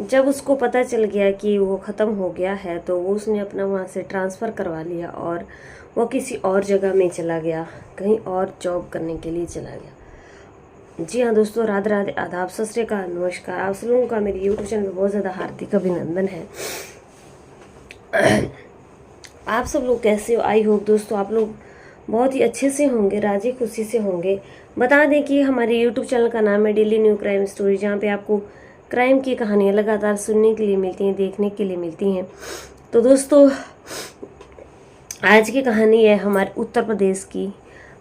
जब उसको पता चल गया कि वो ख़त्म हो गया है तो वो उसने अपना वहाँ से ट्रांसफ़र करवा लिया और वो किसी और जगह में चला गया, कहीं और जॉब करने के लिए चला गया। जी हाँ दोस्तों, राधे राधे, आदाब, सत श्री अकाल, नमस्कार। आप सब लोगों का मेरे यूट्यूब चैनल पर बहुत ज़्यादा हार्दिक अभिनंदन है। आप सब लोग कैसे हो? आई होप दोस्तों आप लोग बहुत ही अच्छे से होंगे, राजी खुशी से होंगे। बता दें कि हमारे यूट्यूब चैनल का नाम है डेली न्यू क्राइम स्टोरी, जहाँ पे आपको क्राइम की कहानियाँ लगातार सुनने के लिए मिलती हैं, देखने के लिए मिलती हैं। तो दोस्तों आज की कहानी है हमारे उत्तर प्रदेश की।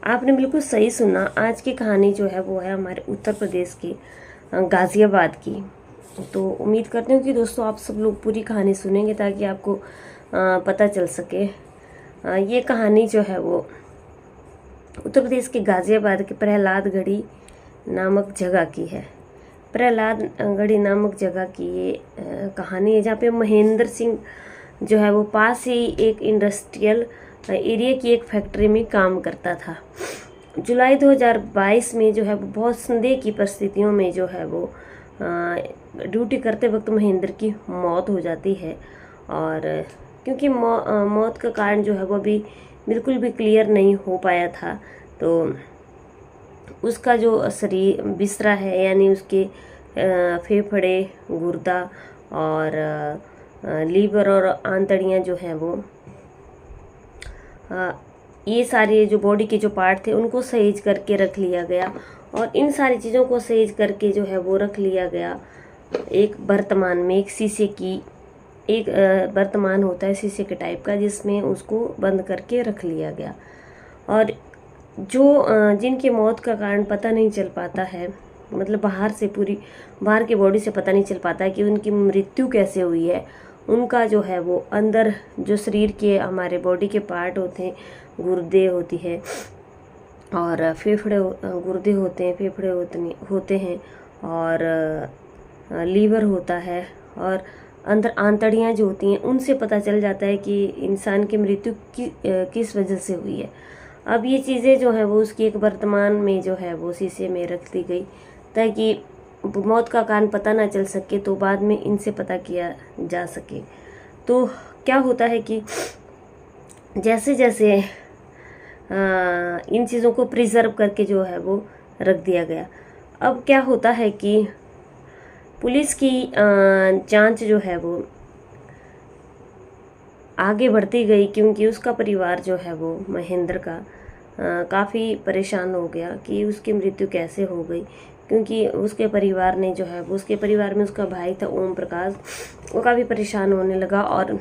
आपने बिल्कुल सही सुना, आज की कहानी जो है वो है हमारे उत्तर प्रदेश की गाज़ियाबाद की। तो उम्मीद करती हूँ कि दोस्तों आप सब लोग पूरी कहानी सुनेंगे ताकि आपको पता चल सके। ये कहानी जो है वो उत्तर प्रदेश के गाज़ियाबाद के प्रहलादगढ़ी नामक जगह की है। प्रहलादगढ़ी नामक जगह की ये कहानी है, जहाँ पे महेंद्र सिंह जो है वो पास ही एक इंडस्ट्रियल एरिया की एक फैक्ट्री में काम करता था। जुलाई 2022 में जो है वो बहुत संदेह की परिस्थितियों में जो है वो ड्यूटी करते वक्त महेंद्र की मौत हो जाती है। और क्योंकि मौत का कारण जो है वो अभी बिल्कुल भी क्लियर नहीं हो पाया था, तो उसका जो शरीर बिस्तरा है, यानी उसके फेफड़े, गुर्दा और लीवर और आंतड़ियाँ जो हैं वो ये सारे जो बॉडी के जो पार्ट थे उनको सहेज करके रख लिया गया। और इन सारी चीज़ों को सहेज करके जो है वो रख लिया गया एक बर्तमान में, एक शीशे की एक बर्तमान होता है शीशे के टाइप का, जिसमें उसको बंद करके रख लिया गया। और जो जिनकी मौत का कारण पता नहीं चल पाता है, मतलब बाहर के बॉडी से पता नहीं चल पाता है कि उनकी मृत्यु कैसे हुई है, उनका जो है वो अंदर जो शरीर के हमारे बॉडी के पार्ट होते हैं, गुर्दे होती है और गुर्दे होते हैं, फेफड़े होते हैं और लीवर होता है और अंदर आंतड़ियाँ जो होती हैं, उनसे पता चल जाता है कि इंसान की मृत्यु किस वजह से हुई है। अब ये चीज़ें जो है वो उसकी एक वर्तमान में जो है वो शीशे में रख दी गई ताकि मौत का कारण पता ना चल सके, तो बाद में इनसे पता किया जा सके। तो क्या होता है कि जैसे जैसे इन चीज़ों को प्रिजर्व करके जो है वो रख दिया गया। अब क्या होता है कि पुलिस की जांच जो है वो आगे बढ़ती गई, क्योंकि उसका परिवार जो है वो महेंद्र का काफ़ी परेशान हो गया कि उसकी मृत्यु कैसे हो गई। क्योंकि उसके परिवार ने जो है वो, उसके परिवार में उसका भाई था ओम प्रकाश, वो काफ़ी परेशान होने लगा। और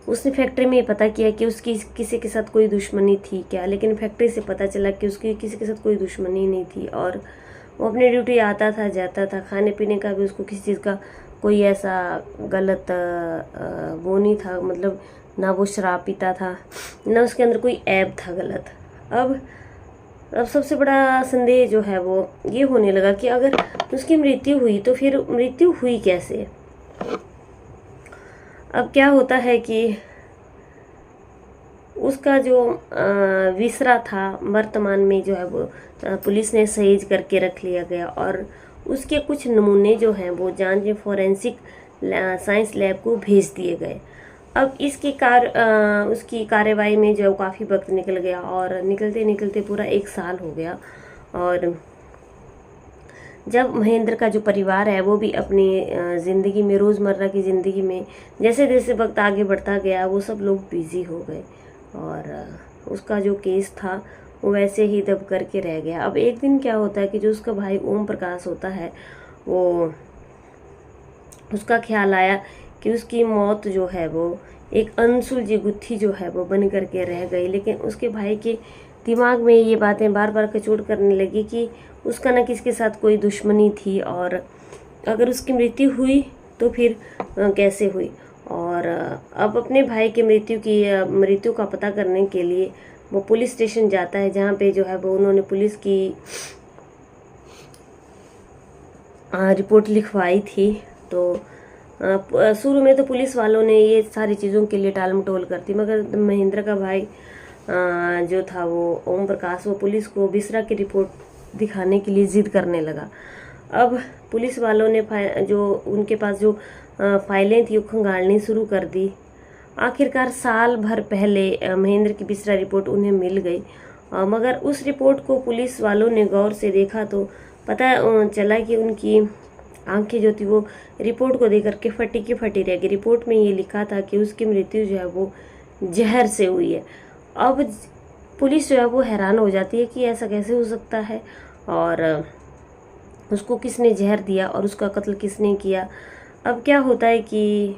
उसने फैक्ट्री में पता किया कि उसकी किसी के साथ कोई दुश्मनी थी क्या, लेकिन फैक्ट्री से पता चला कि उसकी किसी के साथ कोई दुश्मनी नहीं थी। और वो अपनी ड्यूटी आता था, जाता था, खाने पीने का भी उसको किसी चीज़ का कोई ऐसा गलत वो नहीं था, मतलब ना वो शराब पीता था, ना उसके अंदर कोई ऐब था गलत। अब सबसे बड़ा संदेह जो है वो ये होने लगा कि अगर उसकी मृत्यु हुई तो फिर मृत्यु हुई कैसे। अब क्या होता है कि उसका जो विसरा था वर्तमान में जो है वो पुलिस ने सहेज करके रख लिया गया और उसके कुछ नमूने जो हैं वो जांच में फॉरेंसिक साइंस लैब को भेज दिए गए। अब उसकी कार्यवाही में जो काफ़ी वक्त निकल गया और निकलते निकलते पूरा 1 साल हो गया। और जब महेंद्र का जो परिवार है वो भी अपनी ज़िंदगी में, रोज़मर्रा की ज़िंदगी में जैसे जैसे वक्त आगे बढ़ता गया, वो सब लोग बिज़ी हो गए और उसका जो केस था वो वैसे ही दब करके रह गया। अब एक दिन क्या होता है कि जो उसका भाई ओम प्रकाश होता है, वो उसका ख्याल आया कि उसकी मौत जो है वो एक अनसुलझी गुत्थी जो है वो बन करके रह गई। लेकिन उसके भाई के दिमाग में ये बातें बार बार कचोट करने लगी कि उसका न किसके साथ कोई दुश्मनी थी और अगर उसकी मृत्यु हुई तो फिर कैसे हुई। और अब अपने भाई की मृत्यु का पता करने के लिए वो पुलिस स्टेशन जाता है, जहाँ पे जो है वो उन्होंने पुलिस की रिपोर्ट लिखवाई थी। तो शुरू में तो पुलिस वालों ने ये सारी चीज़ों के लिए टाल मटोल करती, मगर महेंद्र का भाई जो था वो ओम प्रकाश, वो पुलिस को बिसरा की रिपोर्ट दिखाने के लिए जिद करने लगा। अब पुलिस वालों ने जो उनके पास जो फाइलें थी वो खंगालनी शुरू कर दी। आखिरकार साल भर पहले महेंद्र की बिसरा रिपोर्ट उन्हें मिल गई, मगर उस रिपोर्ट को पुलिस वालों ने गौर से देखा तो पता चला कि उनकी आंखें जो थी वो रिपोर्ट को देख करके फटी की फटी रह गई। रिपोर्ट में ये लिखा था कि उसकी मृत्यु जो है वो जहर से हुई है। अब पुलिस जो है वो हैरान हो जाती है कि ऐसा कैसे हो सकता है, और उसको किसने जहर दिया और उसका कत्ल किसने किया। अब क्या होता है कि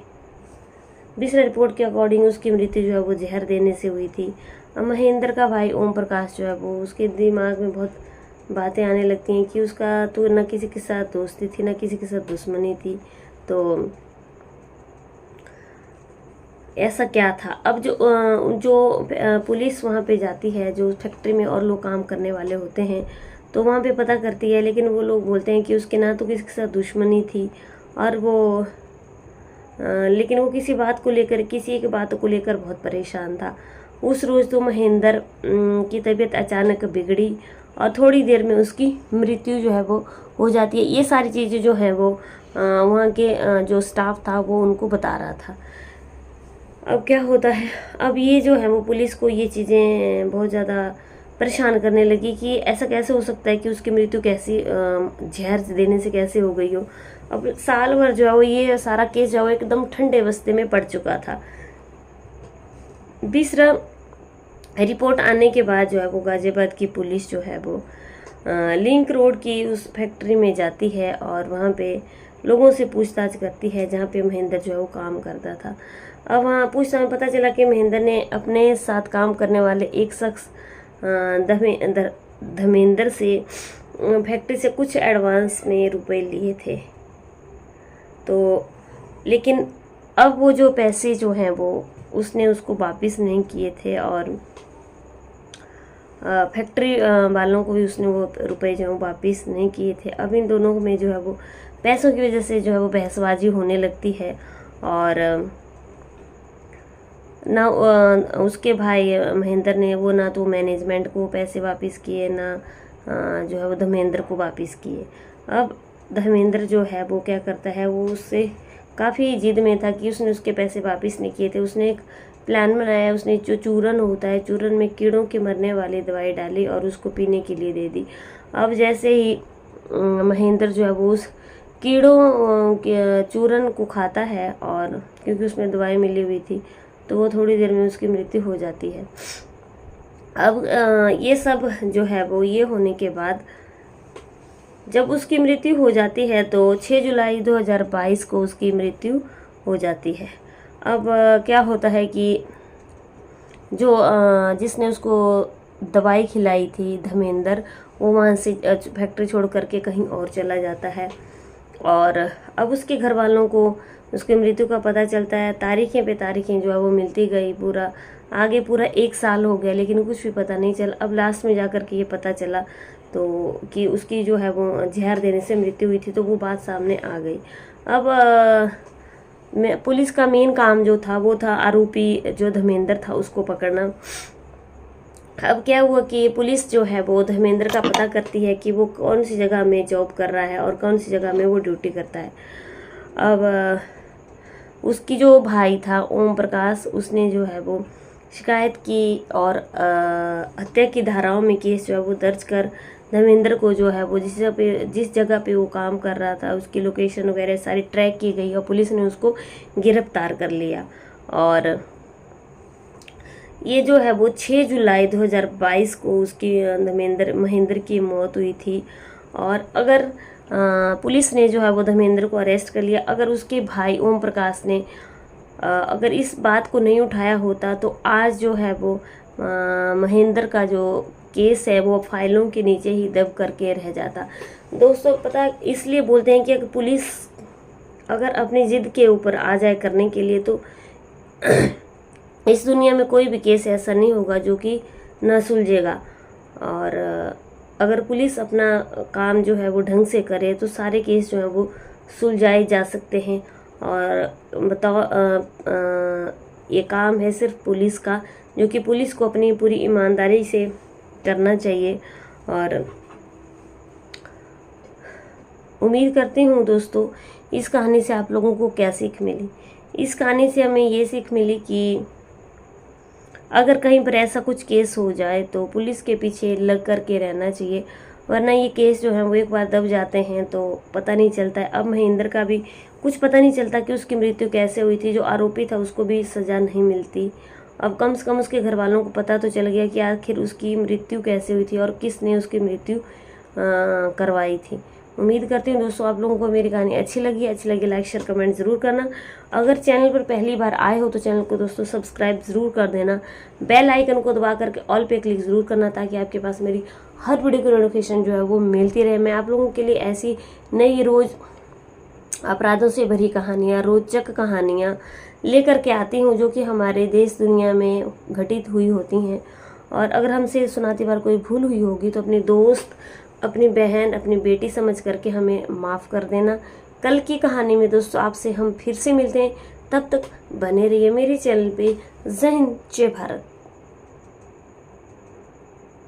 बिसरा रिपोर्ट के अकॉर्डिंग उसकी मृत्यु जो है वो जहर देने से हुई थी। अब महेंद्र का भाई ओम प्रकाश जो है वो, उसके दिमाग में बहुत बातें आने लगती हैं कि उसका तो न किसी के साथ दोस्ती थी न किसी के साथ दुश्मनी थी, तो ऐसा क्या था। अब जो पुलिस वहाँ पे जाती है, जो फैक्ट्री में और लोग काम करने वाले होते हैं, तो वहाँ पे पता करती है, लेकिन वो लोग बोलते हैं कि उसके ना तो किसी के साथ दुश्मनी थी और वो लेकिन वो किसी बात को लेकर, किसी एक बात को लेकर बहुत परेशान था। उस रोज़ तो महेंद्र की तबीयत अचानक बिगड़ी और थोड़ी देर में उसकी मृत्यु जो है वो हो जाती है। ये सारी चीज़ें जो हैं वो वहाँ के जो स्टाफ था वो उनको बता रहा था। अब क्या होता है, अब ये जो है वो पुलिस को ये चीज़ें बहुत ज़्यादा परेशान करने लगी कि ऐसा कैसे हो सकता है कि उसकी मृत्यु कैसी जहर देने से कैसे हो गई हो। अब साल भर जो है वो ये सारा केस जो है वो एकदम ठंडे बस्ते में पड़ चुका था। बिसरा रिपोर्ट आने के बाद जो है वो गाजियाबाद की पुलिस जो है वो लिंक रोड की उस फैक्ट्री में जाती है और वहाँ पे लोगों से पूछताछ करती है जहाँ पे महेंद्र जो है वो काम करता था। अब वहाँ पूछताछ में पता चला कि महेंद्र ने अपने साथ काम करने वाले एक शख्स धर्मेंद्र से फैक्ट्री से कुछ एडवांस में रुपए लिए थे, तो लेकिन अब वो जो पैसे जो हैं वो उसने उसको वापस नहीं किए थे और फैक्ट्री वालों को भी उसने वो रुपए जो है वापस नहीं किए थे। अब इन दोनों में जो है वो पैसों की वजह से जो है वो बहसबाजी होने लगती है और ना उसके भाई महेंद्र ने वो ना तो मैनेजमेंट को पैसे वापस किए ना जो है वो धर्मेंद्र को वापस किए। अब धर्मेंद्र जो है वो क्या करता है, वो उससे काफ़ी जिद में था कि उसने उसके पैसे वापस नहीं किए थे। उसने एक प्लान बनाया, उसने जो चूरन होता है, चूरन में कीड़ों के मरने वाली दवाई डाली और उसको पीने के लिए दे दी। अब जैसे ही महेंद्र जो है वो उस कीड़ों के चूरन को खाता है और क्योंकि उसमें दवाई मिली हुई थी तो वो थोड़ी देर में उसकी मृत्यु हो जाती है। अब ये सब जो है वो ये होने के बाद जब उसकी मृत्यु हो जाती है तो 6 जुलाई 2022 को उसकी मृत्यु हो जाती है। अब क्या होता है कि जो जिसने उसको दवाई खिलाई थी धर्मेंद्र, वो वहाँ से फैक्ट्री छोड़ करके कहीं और चला जाता है और अब उसके घर वालों को उसकी मृत्यु का पता चलता है। तारीखें पे तारीखें जो है वो मिलती गई, पूरा 1 साल हो गया लेकिन कुछ भी पता नहीं चला। अब लास्ट में जा कर के ये पता चला तो कि उसकी जो है वो जहर देने से मृत्यु हुई थी, तो वो बात सामने आ गई। अब पुलिस का मेन काम जो था वो था आरोपी जो धर्मेंद्र था उसको पकड़ना। अब क्या हुआ कि पुलिस जो है वो धर्मेंद्र का पता करती है कि वो कौन सी जगह में जॉब कर रहा है और कौन सी जगह में वो ड्यूटी करता है। अब उसकी जो भाई था ओम प्रकाश, उसने जो है वो शिकायत की और हत्या की धाराओं में केस जो है वो दर्ज कर धर्मेंद्र को जो है वो जिस जगह पे वो काम कर रहा था उसकी लोकेशन वगैरह सारी ट्रैक की गई और पुलिस ने उसको गिरफ्तार कर लिया। और ये जो है वो 6 जुलाई 2022 को उसकी महेंद्र की मौत हुई थी। और अगर पुलिस ने जो है वो धर्मेंद्र को अरेस्ट कर लिया, अगर उसके भाई ओम प्रकाश ने अगर इस बात को नहीं उठाया होता तो आज जो है वो महेंद्र का जो केस है वो फाइलों के नीचे ही दब करके रह जाता। दोस्तों पता इसलिए बोलते हैं कि अगर पुलिस अगर अपनी जिद के ऊपर आ जाए करने के लिए तो इस दुनिया में कोई भी केस ऐसा नहीं होगा जो कि न सुलझेगा। और अगर पुलिस अपना काम जो है वो ढंग से करे तो सारे केस जो है वो सुलझाए जा सकते हैं। और बताओ ये काम है सिर्फ पुलिस का, जो कि पुलिस को अपनी पूरी ईमानदारी से करना चाहिए और उम्मीद करती हूँ दोस्तों इस कहानी से आप लोगों को क्या सीख मिली। इस कहानी से हमें ये सीख मिली कि अगर कहीं पर ऐसा कुछ केस हो जाए तो पुलिस के पीछे लग कर के रहना चाहिए, वरना ये केस जो है वो एक बार दब जाते हैं तो पता नहीं चलता है। अब महेंद्र का भी कुछ पता नहीं चलता कि उसकी मृत्यु कैसे हुई थी, जो आरोपी था उसको भी सज़ा नहीं मिलती। अब कम से कम उसके घर वालों को पता तो चल गया कि आखिर उसकी मृत्यु कैसे हुई थी और किसने उसकी मृत्यु करवाई थी। उम्मीद करती हूँ दोस्तों आप लोगों को मेरी कहानी अच्छी लगी लाइक शेयर कमेंट ज़रूर करना। अगर चैनल पर पहली बार आए हो तो चैनल को दोस्तों सब्सक्राइब ज़रूर कर देना, बेल आइकन को दबा करके ऑल पे क्लिक ज़रूर करना, ताकि आपके पास मेरी हर वीडियो की नोटिफिकेशन जो है वो मिलती रहे। मैं आप लोगों के लिए ऐसी नई रोज़ अपराधों से भरी कहानियाँ, रोचक कहानियाँ लेकर के आती हूँ जो कि हमारे देश दुनिया में घटित हुई होती हैं। और अगर हमसे सुनाती बार कोई भूल हुई होगी तो अपने दोस्त, अपनी बहन, अपनी बेटी समझ करके हमें माफ़ कर देना। कल की कहानी में दोस्तों आपसे हम फिर से मिलते हैं, तब तक बने रहिए मेरे चैनल पे। जय हिंद, जय भारत।